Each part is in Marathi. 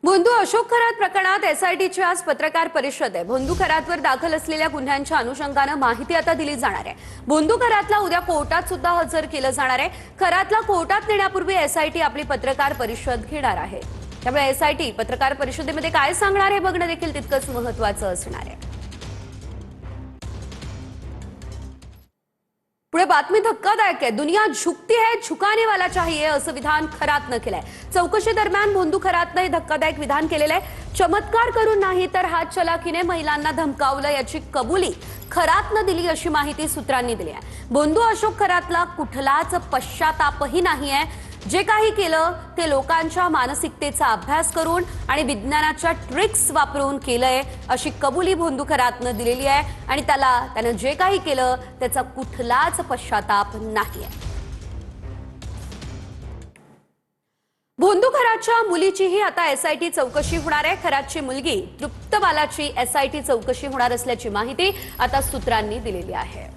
भोंदू अशोक खरात प्रकरणात एसआयटीची आज पत्रकार परिषद आहे। भोंदू खरातवर दाखल असलेल्या गुन्ह्यांच्या अनुषंगाने माहिती आता दिली जाणार आहे। भोंदू खरातला उद्या कोर्टात सुद्धा हजर केलं जाणार आहे। खरातला कोर्टात नेण्यापूर्वी एसआयटी आपली पत्रकार परिषद घेणार आहे। त्यामुळे एसआयटी पत्रकार परिषदेमध्ये काय सांगणार हे बघणं देखील तितकंच महत्त्वाचं असणार आहे। पुढे बातमी धक्कादायक आहे। दुनिया झुकती है, झुकाने वाला चाहिए असं विधान खरातनं केलंय। चौकशी दरम्यान भोंदू खरातनं हे धक्कादायक विधान केलेलं आहे। चमत्कार करून नाही तर हातचलाखीने महिलांना धमकावलं याची कबुली खरातनं दिली अशी माहिती सूत्रांनी दिली आहे। भोंदू अशोक खरातला कुठलाच पश्चातापही नाहीये। जे काही केलं ते लोकांच्या मानसिकतेचा अभ्यास करून आणि विज्ञानाच्या ट्रिक्स वापरून केलंय अशी कबुली भोंदू खरातनं दिलेली आहे आणि त्यानं जे काही केलं त्याचा कुठलाच पश्चाताप नाहीये। भोंदू खरातच्या मुलीचीही आता एसआयटी चौकशी होणार आहे। खरातची मुलगी तृप्तबालाची एसआयटी चौकशी होणार असल्याची माहिती आता सूत्रांनी दिलेली आहे।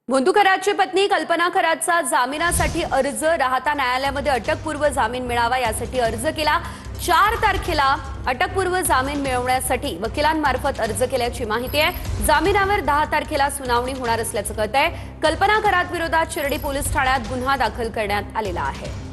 भोंदू खरातची पत्नी कल्पना खरातचा जामिनासाठी अर्ज राहता न्यायालयामध्ये अटकपूर्व जामीन मिळावा यासाठी अर्ज केला। 4 तारखेला अटकपूर्व जामीन मिळवण्यासाठी वकिलांमार्फत अर्ज केल्याची माहिती आहे। जामिनावर 10 तारखेला सुनावणी होणार असल्याचं कळतंय। कल्पना खरात विरोधात शिर्डी पोलीस ठाण्यात गुन्हा दाखल करण्यात आलेला आहे।